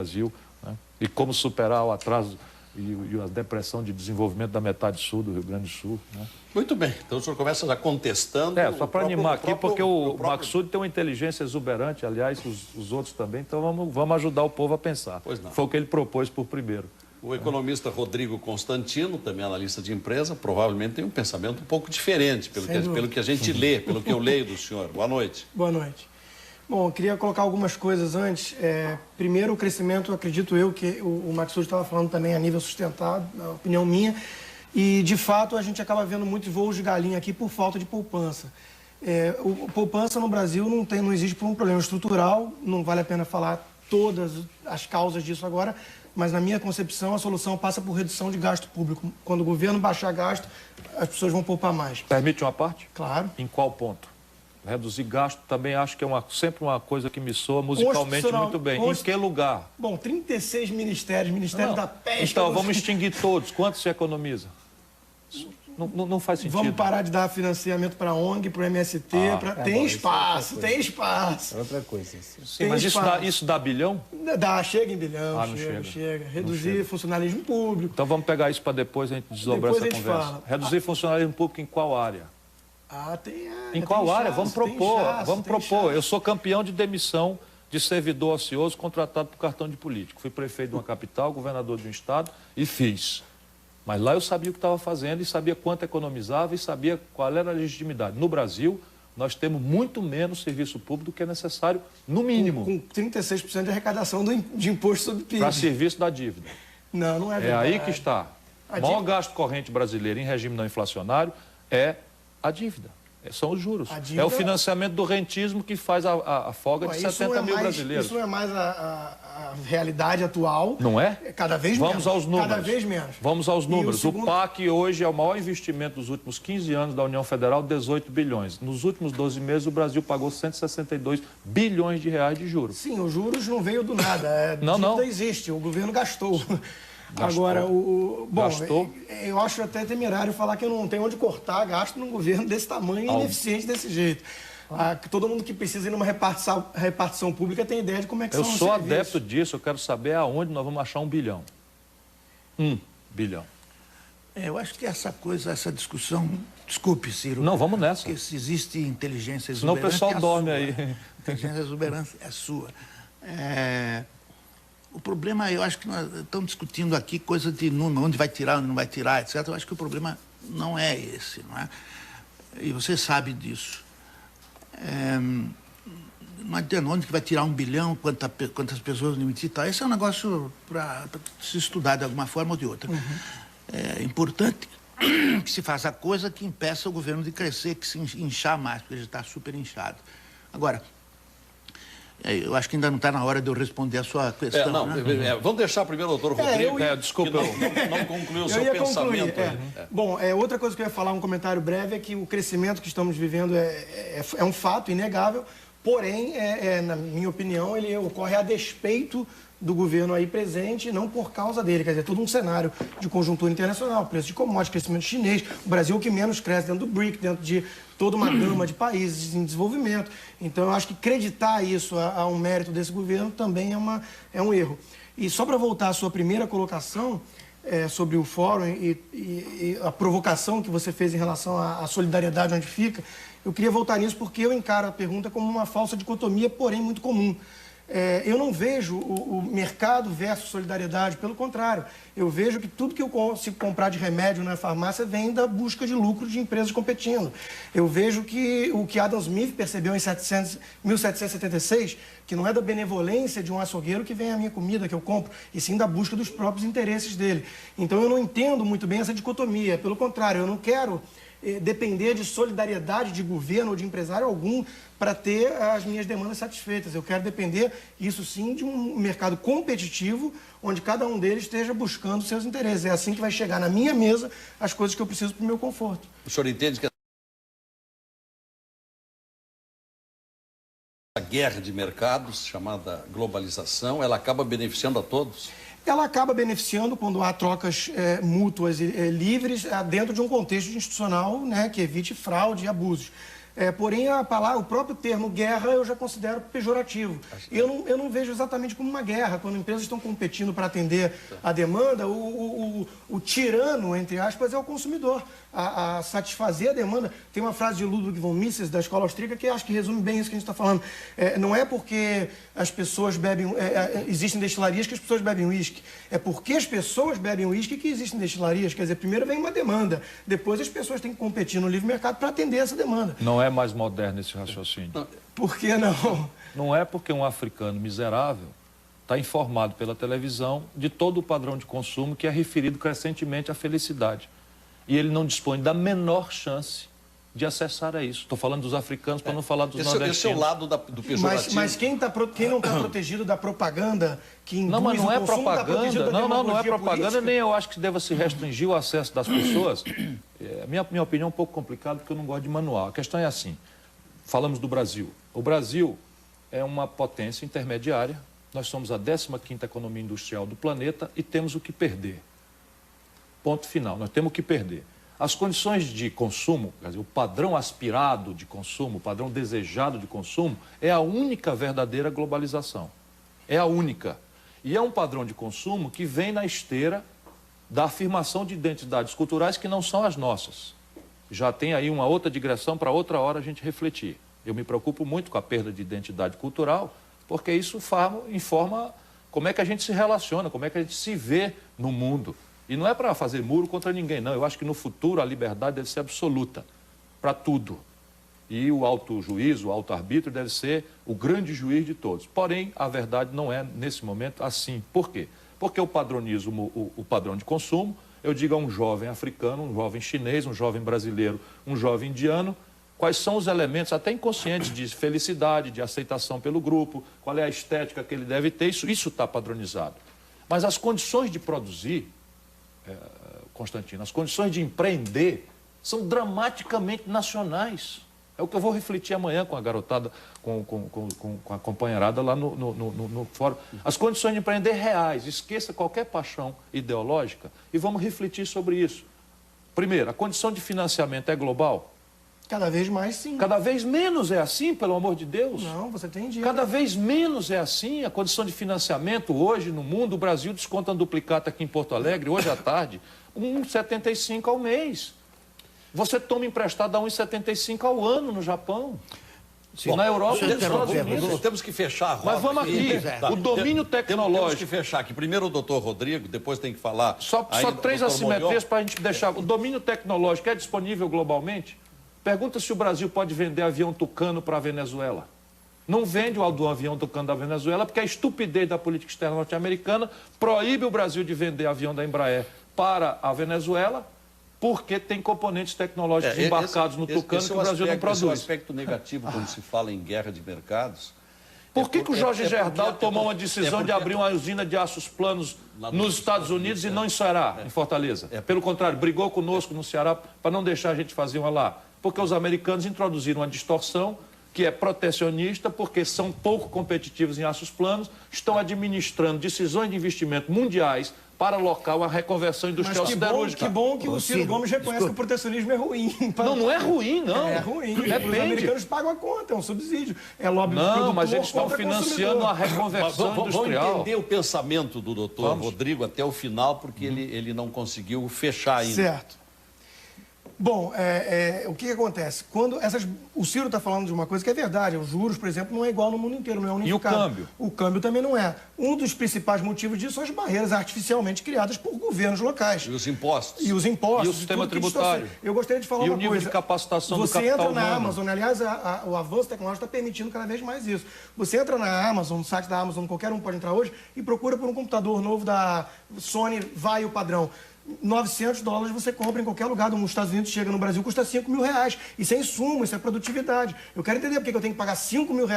Brasil, né? E como superar o atraso e a depressão de desenvolvimento da metade sul do Rio Grande do Sul, né? Muito bem, então o senhor começa já contestando... Só para animar aqui, porque o Maksud tem uma inteligência exuberante, aliás, os outros também, então vamos ajudar o povo a pensar. Pois não. Foi o que ele propôs por primeiro. O economista Rodrigo Constantino, também analista de empresa, provavelmente tem um pensamento um pouco diferente, pelo que a gente lê, pelo que eu leio do senhor. Boa noite. Boa noite. Bom, eu queria colocar algumas coisas antes. Primeiro, o crescimento, acredito eu, que o Maksud estava falando também a nível sustentado, na opinião minha, e, de fato, a gente acaba vendo muitos voos de galinha aqui por falta de poupança. Poupança no Brasil não existe por um problema estrutural, não vale a pena falar todas as causas disso agora, mas, na minha concepção, a solução passa por redução de gasto público. Quando o governo baixar gasto, as pessoas vão poupar mais. Permite uma parte? Claro. Em qual ponto? Reduzir gasto também acho que é sempre uma coisa que me soa musicalmente muito bem. Em que lugar? Bom, 36 ministérios, Ministério da Pesca... Então, vamos extinguir todos. Quanto se economiza? Não faz sentido. Vamos parar de dar financiamento para a ONG, para o MST. Tem espaço. É outra coisa. Sim, mas isso dá bilhão? Chega em bilhão, não chega. Reduzir funcionalismo público. Então vamos pegar isso para depois a gente desdobrar essa conversa. Fala. Reduzir funcionalismo público em qual área? Em qual área? Vamos propor. Eu sou campeão de demissão de servidor ocioso contratado por cartão de político. Fui prefeito de uma capital, governador de um estado e fiz. Mas lá eu sabia o que estava fazendo e sabia quanto economizava e sabia qual era a legitimidade. No Brasil, nós temos muito menos serviço público do que é necessário, no mínimo. Com 36% de arrecadação de imposto sobre PIB. Para serviço da dívida. Não é verdade. É aí que está. O maior gasto corrente brasileiro em regime não inflacionário é a dívida. São os juros. É o financiamento do rentismo que faz a folga de 70 mil brasileiros. Isso não é mais a realidade atual. Não é? Cada vez menos. Vamos aos números. Cada vez menos. Vamos aos números. O PAC hoje é o maior investimento dos últimos 15 anos da União Federal, 18 bilhões. Nos últimos 12 meses, o Brasil pagou 162 bilhões de reais de juros. Sim, os juros não veio do nada. Não existe. O governo gastou. Agora, Gastou? Eu acho até temerário falar que eu não tenho onde cortar gasto num governo desse tamanho e ineficiente desse jeito. Todo mundo que precisa ir numa repartição pública tem ideia de como é que são os serviços. Eu sou adepto disso, eu quero saber aonde nós vamos achar 1 bilhão. 1 bilhão. Eu acho que essa discussão... Desculpe, Ciro. Não, vamos nessa. Porque se existe inteligência exuberante... Senão o pessoal dorme aí. Inteligência exuberante é sua. O problema, eu acho que nós estamos discutindo aqui coisa de número, onde vai tirar, onde não vai tirar, etc. Eu acho que o problema não é esse, não é? E você sabe disso. Não adianta onde que vai tirar 1 bilhão, quantas pessoas limitar, tal. Esse é um negócio para se estudar de alguma forma ou de outra. É importante que se faça a coisa que impeça o governo de crescer, que se inchar mais, porque ele já está super inchado. Agora... eu acho que ainda não está na hora de eu responder a sua questão. Vamos deixar primeiro o doutor Rodrigo. Desculpa, não concluiu o seu pensamento. Bom, outra coisa que eu ia falar, um comentário breve, é que o crescimento que estamos vivendo é um fato inegável, porém, na minha opinião, ele ocorre a despeito do governo aí presente, não por causa dele. Quer dizer, todo um cenário de conjuntura internacional, preço de commodities, crescimento chinês, o Brasil que menos cresce dentro do BRIC, dentro de toda uma gama de países em desenvolvimento. Então, eu acho que acreditar isso a um mérito desse governo também é um erro. E só para voltar à sua primeira colocação sobre o fórum e a provocação que você fez em relação à solidariedade onde fica, eu queria voltar nisso porque eu encaro a pergunta como uma falsa dicotomia, porém muito comum. Eu não vejo o mercado versus solidariedade, pelo contrário. Eu vejo que tudo que eu consigo comprar de remédio na farmácia vem da busca de lucro de empresas competindo. Eu vejo que o que Adam Smith percebeu em 1776, que não é da benevolência de um açougueiro que vem a minha comida, que eu compro, e sim da busca dos próprios interesses dele. Então eu não entendo muito bem essa dicotomia. Pelo contrário, eu não quero depender de solidariedade de governo ou de empresário algum para ter as minhas demandas satisfeitas. Eu quero depender, isso sim, de um mercado competitivo, onde cada um deles esteja buscando seus interesses. É assim que vai chegar na minha mesa as coisas que eu preciso para o meu conforto. O senhor entende que a guerra de mercados, chamada globalização, ela acaba beneficiando a todos? Ela acaba beneficiando quando há trocas mútuas e livres dentro de um contexto institucional, né, que evite fraude e abusos. Porém, o próprio termo guerra eu já considero pejorativo. Eu não vejo exatamente como uma guerra. Quando empresas estão competindo para atender a demanda, o tirano, entre aspas, é o consumidor. A satisfazer a demanda. Tem uma frase de Ludwig von Mises, da escola austríaca, que acho que resume bem isso que a gente está falando. Não é porque as pessoas bebem... existem destilarias que as pessoas bebem uísque. É porque as pessoas bebem uísque que existem destilarias. Quer dizer, primeiro vem uma demanda. Depois as pessoas têm que competir no livre mercado para atender essa demanda. Não é mais moderno esse raciocínio. Por que não? Não é porque um africano miserável está informado pela televisão de todo o padrão de consumo que é referido crescentemente à felicidade. E ele não dispõe da menor chance de acessar a isso. Estou falando dos africanos para não falar dos nordestinos. Esse é o lado do pejorativo. Mas quem não está protegido da propaganda que induz não, mas não o é consumo, propaganda. Não é propaganda, política? nem eu acho que deva se restringir o acesso das pessoas. Minha opinião é um pouco complicada, porque eu não gosto de manual. A questão é assim, falamos do Brasil. O Brasil é uma potência intermediária, nós somos a 15ª economia industrial do planeta e temos o que perder. Ponto final, nós temos o que perder. As condições de consumo, quer dizer, o padrão aspirado de consumo, o padrão desejado de consumo, é a única verdadeira globalização. É a única. E é um padrão de consumo que vem na esteira da afirmação de identidades culturais que não são as nossas. Já tem aí uma outra digressão para outra hora a gente refletir. Eu me preocupo muito com a perda de identidade cultural, porque isso informa como é que a gente se relaciona, como é que a gente se vê no mundo. E não é para fazer muro contra ninguém, não. Eu acho que no futuro a liberdade deve ser absoluta para tudo. E o auto-juízo, o auto-arbítrio deve ser o grande juiz de todos. Porém, a verdade não é, nesse momento, assim. Por quê? Porque eu padronizo o padrão de consumo, eu digo a um jovem africano, um jovem chinês, um jovem brasileiro, um jovem indiano, quais são os elementos, até inconscientes, de felicidade, de aceitação pelo grupo, qual é a estética que ele deve ter, isso está padronizado. Mas as condições de produzir... Constantino, as condições de empreender são dramaticamente nacionais. É o que eu vou refletir amanhã com a garotada, com a companheirada lá no fórum. As condições de empreender reais, esqueça qualquer paixão ideológica e vamos refletir sobre isso. Primeiro, a condição de financiamento é global? Cada vez mais, sim. Cada vez menos é assim, pelo amor de Deus? Não, você tem dinheiro. Cada vez menos é assim. A condição de financiamento hoje no mundo, o Brasil desconta um duplicata aqui em Porto Alegre, hoje à tarde, 1,75 ao mês. Você toma emprestado a 1,75 ao ano no Japão. Sim. Na Europa, nos Estados Unidos. Temos que fechar a roda. Mas vamos aqui, o domínio tecnológico. Temos que fechar aqui. Primeiro o doutor Rodrigo, depois tem que falar... Só 3 assimetrias para a gente deixar... O domínio tecnológico é disponível globalmente? Pergunta se o Brasil pode vender avião Tucano para a Venezuela. Não vende o avião Tucano da Venezuela porque a estupidez da política externa norte-americana proíbe o Brasil de vender avião da Embraer para a Venezuela porque tem componentes tecnológicos embarcados no Tucano que o Brasil não produz. Esse é um aspecto negativo quando se fala em guerra de mercados. Por que o Jorge Gerdau tomou uma decisão de abrir uma usina de aços planos nos Estados Unidos e não em Ceará, em Fortaleza? Pelo contrário, brigou conosco no Ceará para não deixar a gente fazer uma lá. Porque os americanos introduziram uma distorção que é protecionista, porque são pouco competitivos em aços planos, estão administrando decisões de investimento mundiais para alocar uma reconversão industrial siderúrgica. Que bom que o Ciro Gomes reconhece que o protecionismo é ruim. Não é ruim, não. É ruim. Depende. Os americanos pagam a conta, é um subsídio. É lobby do produtor. Não, mas eles estão financiando a reconversão industrial. Vamos entender o pensamento do doutor Rodrigo até o final, porque ele não conseguiu fechar ainda. Certo. Bom, o que acontece? O Ciro está falando de uma coisa que é verdade. Os juros, por exemplo, não é igual no mundo inteiro, não é unificado. E o câmbio? O câmbio também não é. Um dos principais motivos disso são as barreiras artificialmente criadas por governos locais. E os impostos. E os impostos. E o sistema tributário. Eu gostaria de falar uma coisa. E o nível de capacitação do capital humano. Você entra na humano. Amazon, aliás, o avanço tecnológico está permitindo cada vez mais isso. Você entra na Amazon, no site da Amazon, qualquer um pode entrar hoje, e procura por um computador novo da Sony, vai o padrão. $900 você compra em qualquer lugar dos Estados Unidos, chega no Brasil, custa R$5 mil. Isso é insumo, isso é produtividade. Eu quero entender por que eu tenho que pagar R$5 mil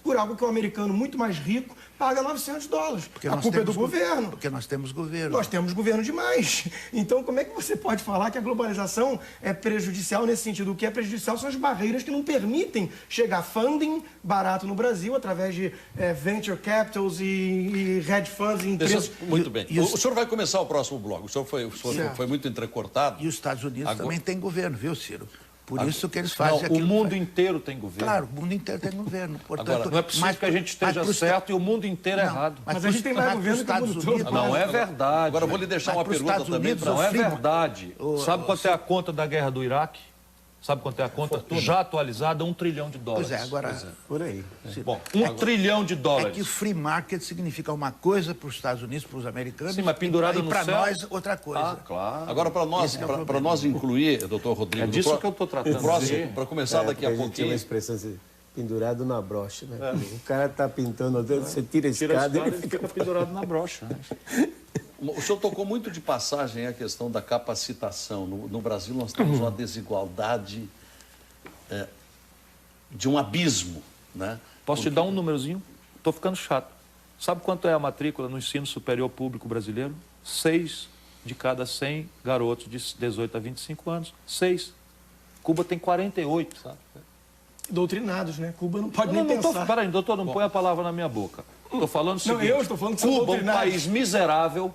por algo que o americano muito mais rico paga $900. A culpa é do governo. Porque nós temos governo. Nós temos governo demais. Então, como é que você pode falar que a globalização é prejudicial nesse sentido? O que é prejudicial são as barreiras que não permitem chegar funding barato no Brasil através de venture capitals e hedge funds e empresas. Muito bem. O senhor vai começar o próximo bloco. O senhor foi muito entrecortado. E os Estados Unidos também têm governo, viu, Ciro? Por isso que eles fazem aquilo. O mundo inteiro tem governo. Claro, o mundo inteiro tem governo. Portanto, agora, não é possível que a gente esteja certo e o mundo inteiro errado. Mas a gente tem mais governo que o mundo todo. Não é verdade. Agora eu vou lhe deixar uma pergunta também. Não é verdade. Sabe quanto é a conta da guerra do Iraque? Sabe quanto é a conta? Já atualizada, $1 trilhão. Pois é, agora... Por aí. Bom, $1 trilhão. É que free market significa uma coisa para os Estados Unidos, para os americanos, sim, mas pendurado no para céu... nós outra coisa. Ah, claro. Agora, para nós incluir, doutor Rodrigo... É disso que eu estou tratando. Para começar daqui a pouquinho... Tem uma expressão assim, pendurado na brocha, né? O cara está pintando, você tira a escada e ele fica pendurado na brocha. Né? O senhor tocou muito de passagem a questão da capacitação. No Brasil, nós temos uma desigualdade de um abismo, né? Posso te dar um númerozinho? Estou ficando chato. Sabe quanto é a matrícula no ensino superior público brasileiro? 6 de cada 100 garotos de 18 a 25 anos. 6. Cuba tem 48, sabe? Doutrinados, né? Cuba não pode nem pensar. Peraí, doutor, não põe a palavra na minha boca. Estou falando o seguinte. Não, eu estou falando que são Cuba, doutrinados. um país miserável,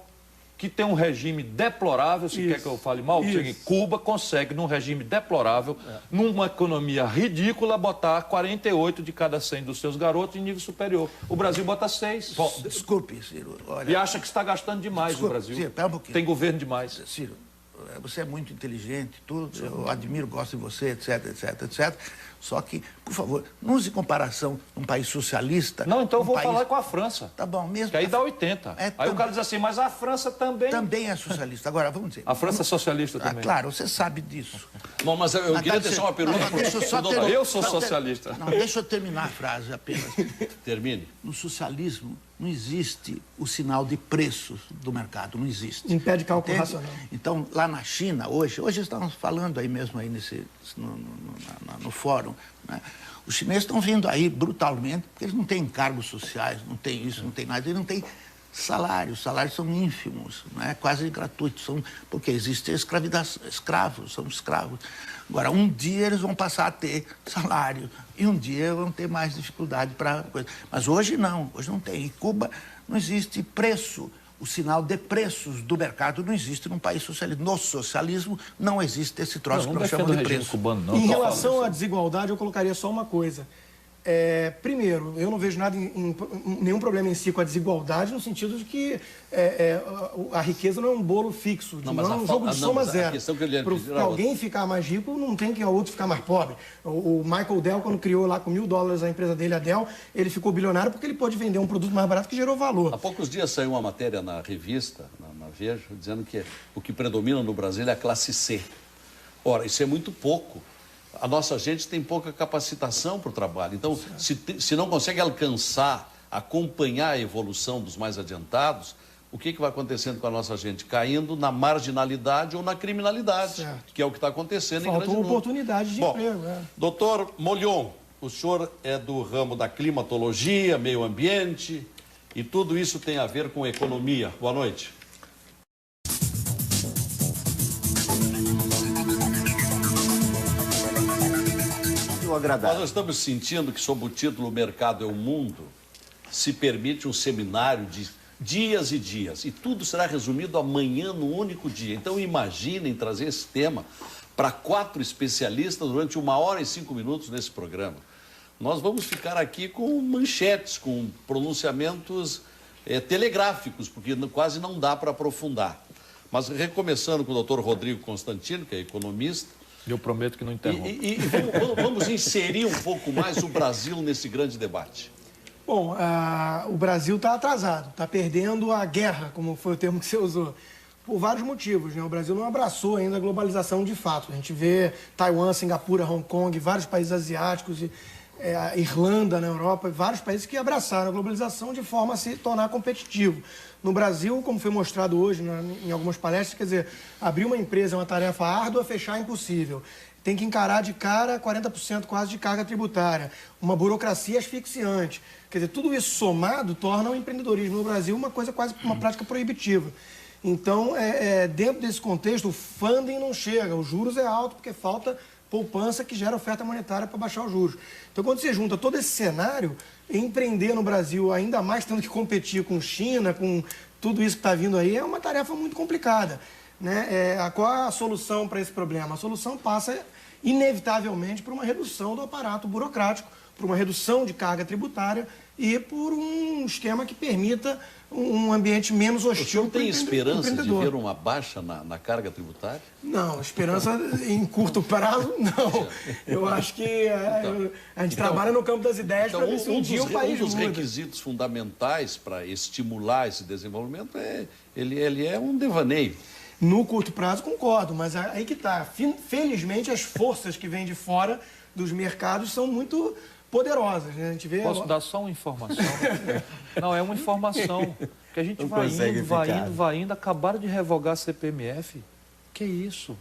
que tem um regime deplorável, se quer que eu fale mal, Cuba consegue, num regime deplorável, numa economia ridícula, botar 48 de cada 100 dos seus garotos em nível superior. O Brasil bota 6. Bom, desculpe, Ciro. Olha, e acha que está gastando demais o Brasil. Ciro, pera um pouquinho. Tem governo demais. Ciro, você é muito inteligente, tudo, eu admiro, gosto de você, etc, etc, etc. Só que, por favor, não use comparação num país socialista... Não, então eu vou falar com a França. Tá bom, mesmo... Que aí dá 80. Aí o cara diz assim, mas a França também... Também é socialista. Agora, vamos dizer... A França é socialista também. Claro, você sabe disso. Bom, mas eu queria deixar uma pergunta... Eu sou socialista. Não, deixa eu terminar a frase apenas. Termine. No socialismo não existe o sinal de preços do mercado, não existe. Impede cálculo racional. Então, lá na China, hoje estamos falando aí mesmo aí no fórum, né? Os chineses estão vindo aí brutalmente, porque eles não têm encargos sociais, não tem isso, não tem nada, eles não têm salários, os salários são ínfimos, né? Quase gratuitos, porque existe escravos, são escravos. Agora, um dia eles vão passar a ter salário e um dia vão ter mais dificuldade para coisa. Mas hoje não tem. Em Cuba não existe preço. O sinal de preços do mercado não existe num país socialista. No socialismo não existe esse troço que nós chamamos de preço. Cubano, não. Em relação à desigualdade, eu colocaria só uma coisa. Primeiro, eu não vejo nenhum problema em si com a desigualdade, no sentido de que a riqueza não é um bolo fixo, não é um jogo de soma zero. Para alguém ficar mais rico, não tem que o outro ficar mais pobre. O Michael Dell, quando criou lá com $1.000 a empresa dele, a Dell, ele ficou bilionário porque ele pôde vender um produto mais barato que gerou valor. Há poucos dias saiu uma matéria na revista, na Veja, dizendo que o que predomina no Brasil é a classe C. Ora, isso é muito pouco. A nossa gente tem pouca capacitação para o trabalho. Então, se não consegue alcançar, acompanhar a evolução dos mais adiantados, o que vai acontecendo com a nossa gente? Caindo na marginalidade ou na criminalidade, certo, que é o que está acontecendo em grande número. Faltou oportunidade de emprego. Doutor Molion, o senhor é do ramo da climatologia, meio ambiente, e tudo isso tem a ver com economia. Boa noite. Nós estamos sentindo que, sob o título Mercado é o Mundo, se permite um seminário de dias e dias. E tudo será resumido amanhã no único dia. Então, imaginem trazer esse tema para 4 especialistas durante 1 hora e 5 minutos nesse programa. Nós vamos ficar aqui com manchetes, com pronunciamentos telegráficos, porque quase não dá para aprofundar. Mas, recomeçando com o doutor Rodrigo Constantino, que é economista, eu prometo que não interrompo. Vamos inserir um pouco mais o Brasil nesse grande debate. Bom, o Brasil está atrasado, está perdendo a guerra, como foi o termo que você usou, por vários motivos, né? O Brasil não abraçou ainda a globalização de fato. A gente vê Taiwan, Singapura, Hong Kong, vários países asiáticos, a Irlanda na Europa, vários países que abraçaram a globalização de forma a se tornar competitivo. No Brasil, como foi mostrado hoje em algumas palestras, quer dizer, abrir uma empresa é uma tarefa árdua, fechar é impossível. Tem que encarar de cara 40% quase de carga tributária, uma burocracia asfixiante. Quer dizer, tudo isso somado torna o empreendedorismo no Brasil uma coisa quase uma prática proibitiva. Então, dentro desse contexto, o funding não chega, os juros é alto porque falta poupança que gera oferta monetária para baixar os juros. Então, quando você junta todo esse cenário, empreender no Brasil, ainda mais tendo que competir com China, com tudo isso que está vindo aí, é uma tarefa muito complicada. né? Qual é a solução para esse problema? A solução passa, inevitavelmente, por uma redução do aparato burocrático, por uma redução de carga tributária e por um esquema que permita um ambiente menos hostil. O senhor tem esperança de ver uma baixa na carga tributária? Não, esperança em curto prazo, não. Eu acho que a gente trabalha no campo das ideias para ver se um dia o país muda. Um dos requisitos fundamentais para estimular esse desenvolvimento ele é um devaneio. No curto prazo, concordo, mas aí que está. Felizmente, as forças que vêm de fora dos mercados são muito poderosas, né? A gente vê... Posso dar só uma informação? Não, é uma informação. Que a gente vai indo. Acabaram de revogar a CPMF. Que isso?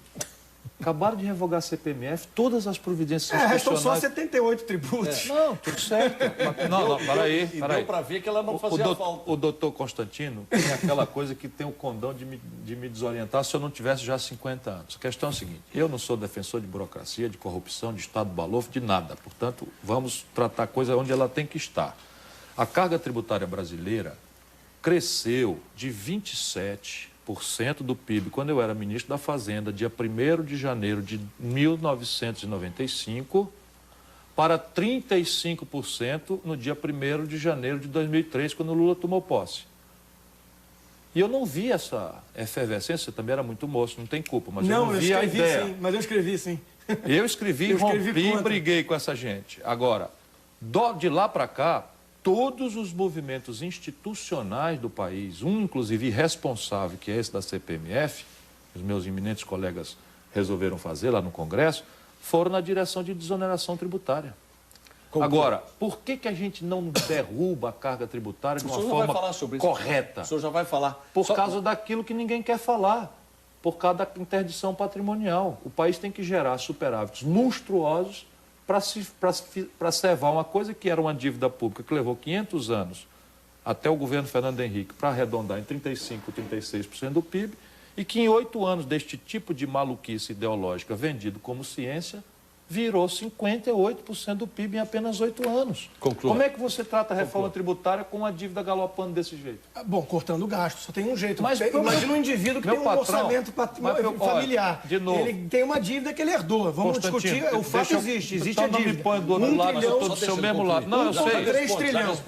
Acabaram de revogar a CPMF, todas as providências restam só 78 tributos. Não, tudo certo. Não, peraí. Deu para ver que ela não fazia falta. O doutor Constantino tem aquela coisa que tem o condão de me desorientar se eu não tivesse já 50 anos. A questão é a seguinte, eu não sou defensor de burocracia, de corrupção, de Estado balofo, de nada. Portanto, vamos tratar a coisa onde ela tem que estar. A carga tributária brasileira cresceu de 27% do PIB, quando eu era ministro da Fazenda, dia 1º de janeiro de 1995, para 35% no dia 1º de janeiro de 2003, quando o Lula tomou posse. E eu não vi essa efervescência, você também era muito moço, não tem culpa, mas eu não vi a ideia. Sim, mas eu escrevi, sim. Eu escrevi, rompi e briguei com essa gente. Agora, de lá para cá, todos os movimentos institucionais do país, inclusive irresponsável, que é esse da CPMF, os meus eminentes colegas resolveram fazer lá no Congresso, foram na direção de desoneração tributária. Agora, por que a gente não derruba a carga tributária de uma forma correta? O senhor já vai falar. Por causa daquilo que ninguém quer falar, por causa da interdição patrimonial. O país tem que gerar superávites monstruosos para servar uma coisa que era uma dívida pública que levou 500 anos até o governo Fernando Henrique para arredondar em 35%, 36% do PIB e que em 8 anos deste tipo de maluquice ideológica vendido como ciência virou 58% do PIB em apenas 8 anos. Conclua. Como é que você trata a reforma tributária com uma dívida galopando desse jeito? Bom, cortando gasto, só tem um jeito. Mas imagina um indivíduo que tem um orçamento familiar. De novo, ele tem uma dívida que ele herdou. Vamos discutir, o fato existe a dívida. Não me põe do outro lado, eu estou do seu mesmo lado. Não, eu sei. 3 trilhões.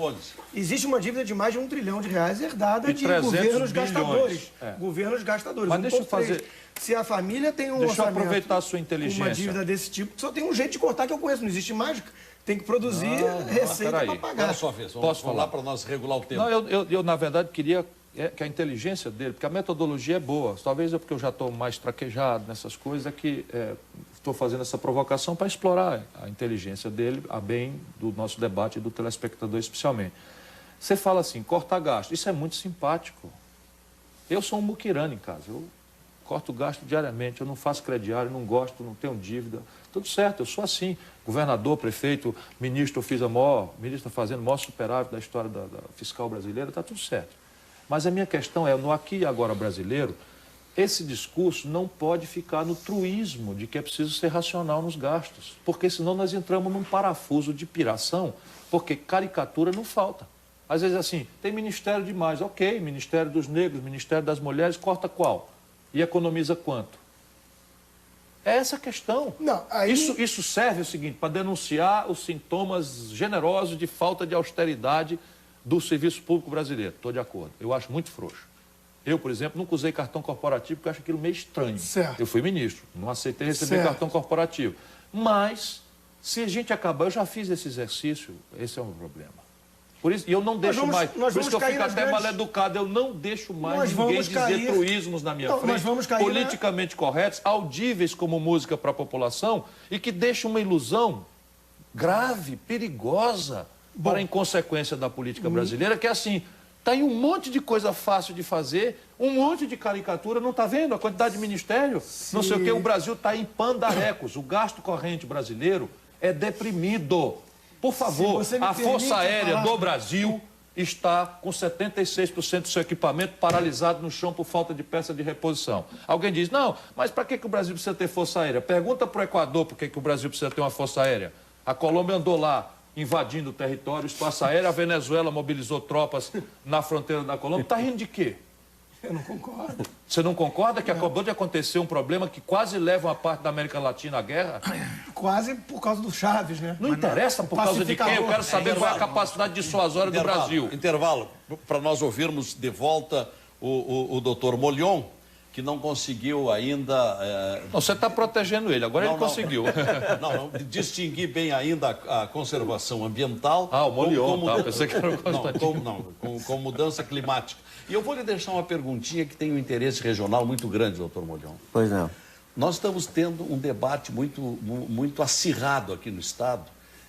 Existe uma dívida de mais de R$1 trilhão herdada de governos gastadores. Governos gastadores. Mas deixa eu fazer... Se a família tem um Deixa eu aproveitar a sua inteligência. Uma dívida desse tipo, só tem um jeito de cortar que eu conheço. Não existe mágica. Tem que produzir receita para pagar. Agora é a sua vez. Posso falar para nós regular o tempo? Não, eu na verdade, queria que a inteligência dele, porque a metodologia é boa. Talvez porque eu já estou mais traquejado nessas coisas, é que estou fazendo essa provocação para explorar a inteligência dele, a bem do nosso debate e do telespectador especialmente. Você fala assim, cortar gasto. Isso é muito simpático. Eu sou um muquirana em casa. Eu corto gasto diariamente, eu não faço crediário, não gosto, não tenho dívida. Tudo certo, eu sou assim. Governador, prefeito, ministro, eu fiz ministro fazendo o maior superávit da história da fiscal brasileira, está tudo certo. Mas a minha questão é, no aqui e agora brasileiro, esse discurso não pode ficar no truísmo de que é preciso ser racional nos gastos, porque senão nós entramos num parafuso de piração, porque caricatura não falta. Às vezes assim, tem ministério demais, ok, Ministério dos Negros, Ministério das Mulheres, corta qual? E economiza quanto? É essa a questão. Não, aí... Isso serve o seguinte, para denunciar os sintomas generosos de falta de austeridade do serviço público brasileiro. Estou de acordo. Eu acho muito frouxo. Eu, por exemplo, nunca usei cartão corporativo porque eu acho aquilo meio estranho. Certo. Eu fui ministro, não aceitei receber cartão corporativo. Mas, se a gente acabar, eu já fiz esse exercício, esse é um problema. Por isso, e eu não deixo mais, por isso que eu fico até mal educado, eu não deixo mais ninguém dizer truísmos na minha frente, politicamente corretos, audíveis como música para a população, e que deixam uma ilusão grave, perigosa, para a inconsequência da política brasileira, que é assim, está aí um monte de coisa fácil de fazer, um monte de caricatura, não está vendo a quantidade de ministério? Sim. Não sei o que, o Brasil está em pandarecos, o gasto corrente brasileiro é deprimido. Por favor, a Força Aérea do Brasil está com 76% do seu equipamento paralisado no chão por falta de peça de reposição. Alguém diz, não, mas para que o Brasil precisa ter Força Aérea? Pergunta para o Equador por que o Brasil precisa ter uma Força Aérea. A Colômbia andou lá invadindo o território, o espaço aéreo, a Venezuela mobilizou tropas na fronteira da Colômbia. Está rindo de quê? Eu não concordo. Você não concorda que acabou de acontecer um problema que quase leva uma parte da América Latina à guerra? Quase por causa do Chaves, né? Não interessa por causa de quem, eu quero saber qual é a capacidade dissuasória do Brasil. Intervalo, para nós ouvirmos de volta o doutor Molhon, que não conseguiu ainda... Não, você está protegendo ele, agora ele conseguiu. Não, distinguir bem ainda a conservação ambiental... Ah, o Molhon, pensei que era o Constantino. Com mudança climática. E eu vou lhe deixar uma perguntinha que tem um interesse regional muito grande, doutor Molhon. Pois não. Nós estamos tendo um debate muito acirrado aqui no Estado,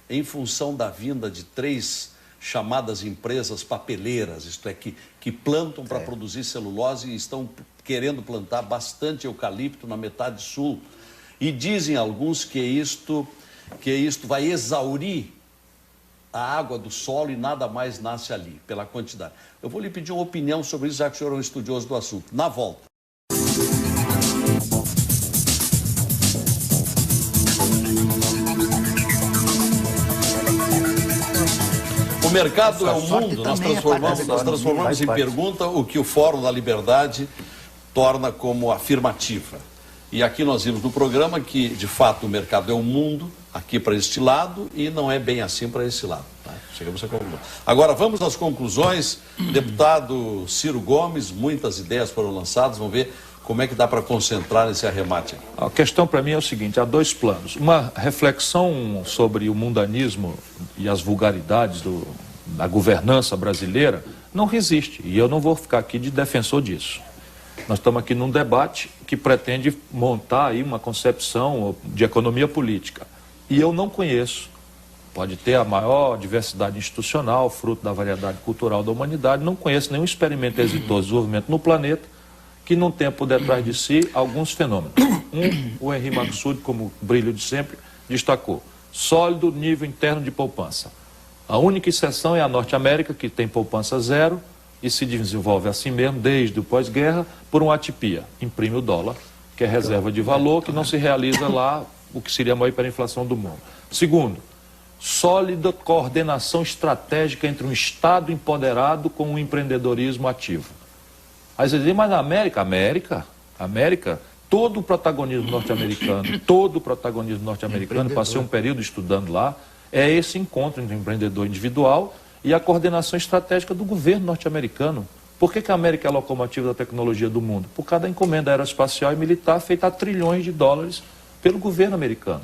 em função da vinda de 3 chamadas empresas papeleiras, isto é, que plantam para produzir celulose e estão querendo plantar bastante eucalipto na metade sul. E dizem alguns que isto vai exaurir a água do solo e nada mais nasce ali, pela quantidade. Eu vou lhe pedir uma opinião sobre isso, já que o senhor é um estudioso do assunto. Na volta. O mercado é o mundo, nós transformamos em pergunta o que o Fórum da Liberdade torna como afirmativa. E aqui nós vimos no programa que, de fato, o mercado é o mundo, aqui para este lado, e não é bem assim para esse lado. Tá? Chegamos à conclusão. Agora, vamos às conclusões. Deputado Ciro Gomes, muitas ideias foram lançadas, vamos ver como é que dá para concentrar nesse arremate. A questão para mim é o seguinte, há 2 planos. Uma reflexão sobre o mundanismo e as vulgaridades da governança brasileira não resiste, e eu não vou ficar aqui de defensor disso. Nós estamos aqui num debate que pretende montar aí uma concepção de economia política. E eu não conheço, pode ter a maior diversidade institucional, fruto da variedade cultural da humanidade, não conheço nenhum experimento exitoso de desenvolvimento no planeta que não tenha por detrás de si alguns fenômenos. O Henri Maxud, como brilho de sempre, destacou: sólido nível interno de poupança. A única exceção é a Norte América, que tem poupança zero e se desenvolve assim mesmo desde o pós-guerra por uma atipia. Imprime o dólar, que é reserva de valor, que não se realiza lá, o que seria a maior hiperinflação do mundo. Segundo, sólida coordenação estratégica entre um Estado empoderado com um empreendedorismo ativo. Aí você diz, mas na América, todo o protagonismo norte-americano, passei um período estudando lá, é esse encontro entre o empreendedor individual e a coordenação estratégica do governo norte-americano. Por que a América é a locomotiva da tecnologia do mundo? Por causa da encomenda aeroespacial e militar feita a trilhões de dólares pelo governo americano.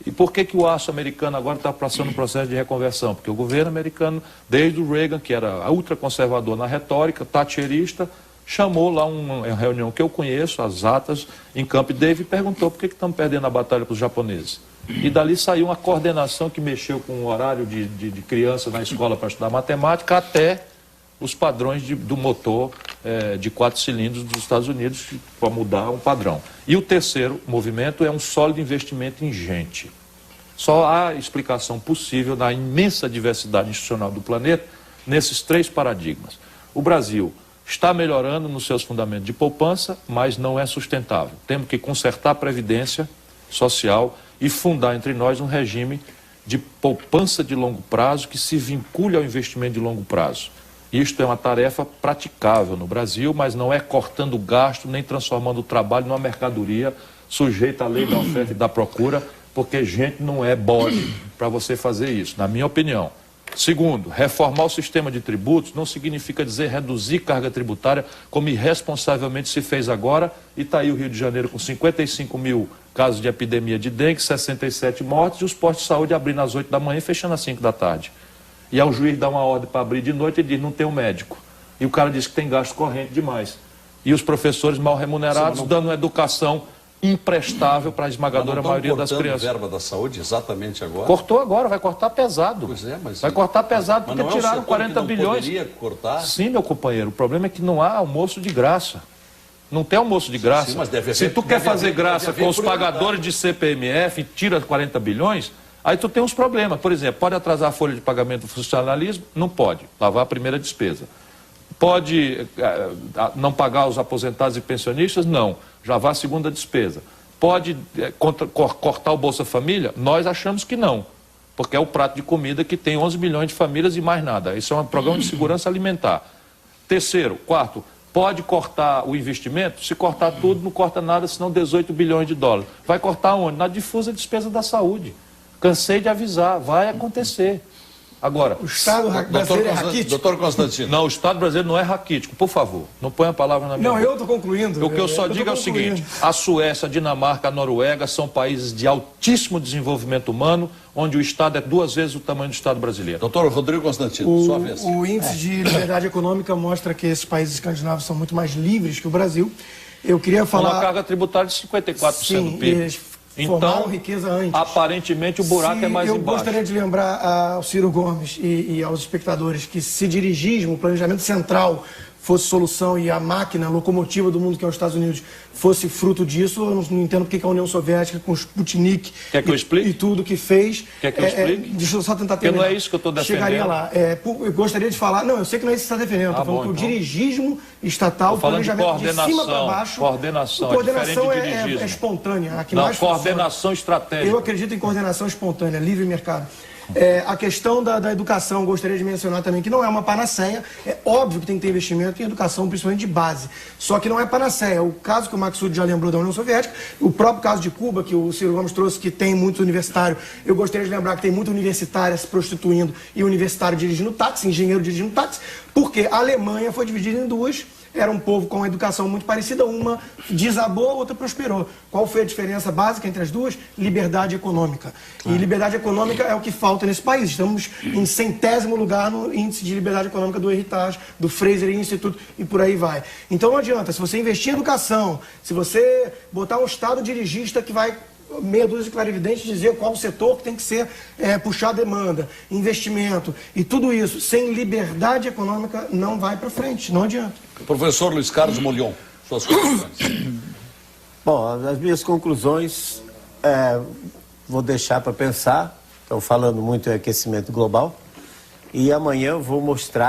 E por que o aço americano agora está passando um processo de reconversão? Porque o governo americano, desde o Reagan, que era ultraconservador na retórica, thatcherista, chamou lá uma reunião que eu conheço, as atas, em Camp David, e perguntou por que estamos perdendo a batalha para os japoneses. E dali saiu uma coordenação que mexeu com o horário de criança na escola para estudar matemática, até os padrões do motor de 4 cilindros dos Estados Unidos, para mudar um padrão. E o terceiro movimento é um sólido investimento em gente. Só há explicação possível na imensa diversidade institucional do planeta nesses 3 paradigmas. O Brasil está melhorando nos seus fundamentos de poupança, mas não é sustentável. Temos que consertar a previdência social e fundar entre nós um regime de poupança de longo prazo que se vincule ao investimento de longo prazo. Isto é uma tarefa praticável no Brasil, mas não é cortando gasto nem transformando o trabalho numa mercadoria sujeita à lei da oferta e da procura, porque gente não é bode para você fazer isso, na minha opinião. Segundo, reformar o sistema de tributos não significa dizer reduzir carga tributária, como irresponsavelmente se fez agora, e está aí o Rio de Janeiro com 55 mil casos de epidemia de dengue, 67 mortes, e os postos de saúde abrindo às 8 da manhã e fechando às 5 da tarde. E aí o juiz dá uma ordem para abrir de noite e diz, não tem um médico. E o cara diz que tem gasto corrente demais. E os professores mal remunerados dando uma educação imprestável para a esmagadora maioria das crianças. Verba da saúde exatamente agora? Cortou agora, vai cortar pesado. Pois é, mas... Vai cortar pesado porque tiraram 40 bilhões. Poderia cortar? Sim, meu companheiro, o problema é que não há almoço de graça. Não tem almoço de graça. Sim, mas deve haver, se tu quer fazer graça com os pagadores de CPMF e tira 40 bilhões, aí tu tem uns problemas. Por exemplo, pode atrasar a folha de pagamento do funcionalismo? Não pode. Lavar a primeira despesa. Pode não pagar os aposentados e pensionistas? Não. Já vá a segunda despesa. Pode cortar o Bolsa Família? Nós achamos que não, porque é o prato de comida que tem 11 milhões de famílias e mais nada. Isso é um programa de segurança alimentar. Terceiro, quarto, Pode cortar o investimento? Se cortar tudo, não corta nada, senão 18 bilhões de dólares. Vai cortar onde? Na difusa despesa da saúde. Cansei de avisar, vai acontecer. Agora, o Estado brasileiro é raquítico? Doutor Constantino. Não, o Estado brasileiro não é raquítico, por favor. Não ponha a palavra na minha boca. Não, eu estou concluindo. O que eu só digo é o seguinte, a Suécia, a Dinamarca, a Noruega são países de altíssimo desenvolvimento humano, onde o Estado é 2 vezes o tamanho do Estado brasileiro. Doutor Rodrigo Constantino, sua vez. O índice de liberdade econômica mostra que esses países escandinavos são muito mais livres que o Brasil. Eu queria falar... Uma carga tributária de 54% do PIB. Então, riqueza antes. Aparentemente, o buraco é mais embaixo. Eu gostaria de lembrar ao Ciro Gomes e aos espectadores que se dirigismo, o planejamento central, fosse solução e a máquina, a locomotiva do mundo, que é os Estados Unidos, fosse fruto disso, eu não entendo porque a União Soviética, com o Sputnik e tudo que fez... Quer que eu explique? Deixa eu só tentar terminar. Porque não é isso que eu estou defendendo. Chegaria lá. Eu gostaria de falar... Não, eu sei que não é isso que você está defendendo. Estou falando que o dirigismo estatal, o planejamento de cima para baixo... Coordenação é espontânea. Coordenação estratégica. Eu acredito em coordenação espontânea, livre mercado. A questão da educação, gostaria de mencionar também que não é uma panaceia. É óbvio que tem que ter investimento em educação, principalmente de base. Só que não é panaceia. O caso que o Maksud já lembrou da União Soviética, o próprio caso de Cuba, que o Ciro Gomes trouxe, que tem muito universitário. Eu gostaria de lembrar que tem muito universitária se prostituindo e universitário dirigindo táxi, engenheiro dirigindo táxi, porque a Alemanha foi dividida em duas. Era um povo com uma educação muito parecida, uma desabou, a outra prosperou. Qual foi a diferença básica entre as duas? Liberdade econômica. E liberdade econômica é o que falta nesse país. Estamos em 100º lugar no índice de liberdade econômica do Heritage, do Fraser Institute e por aí vai. Então não adianta, se você investir em educação, se você botar um Estado dirigista que vai... meia dúzia de clarividentes dizer qual o setor que tem que ser puxar a demanda, investimento e tudo isso, sem liberdade econômica, não vai para frente, não adianta. Professor Luiz Carlos Molhon, suas conclusões. Bom, as minhas conclusões vou deixar para pensar. Estão falando muito em aquecimento global e amanhã eu vou mostrar